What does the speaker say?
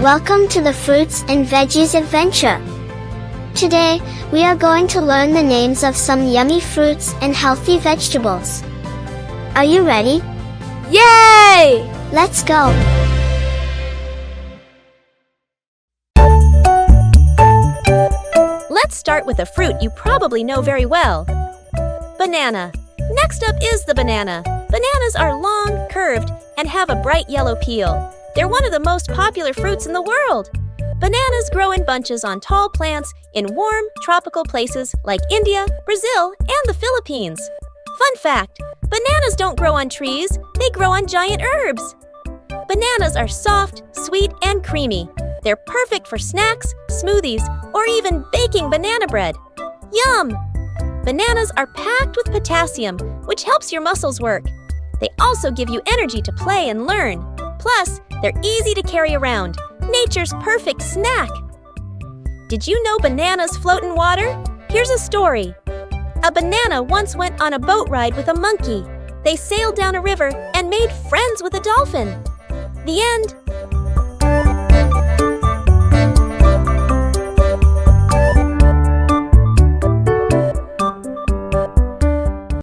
Welcome to the Fruits and Veggies Adventure. Today, we are going to learn the names of some yummy fruits and healthy vegetables. Are you ready? Yay! Let's go! Let's start with a fruit you probably know very well. Banana. Next up is the banana. Bananas are long, curved, and have a bright yellow peel. They're one of the most popular fruits in the world. Bananas grow in bunches on tall plants in warm, tropical places like India, Brazil, and the Philippines. Fun fact, bananas don't grow on trees, they grow on giant herbs. Bananas are soft, sweet, and creamy. They're perfect for snacks, smoothies, or even baking banana bread. Yum! Bananas are packed with potassium, which helps your muscles work. They also give you energy to play and learn. Plus, they're easy to carry around. Nature's perfect snack. Did you know bananas float in water? Here's a story. A banana once went on a boat ride with a monkey. They sailed down a river and made friends with a dolphin. The end.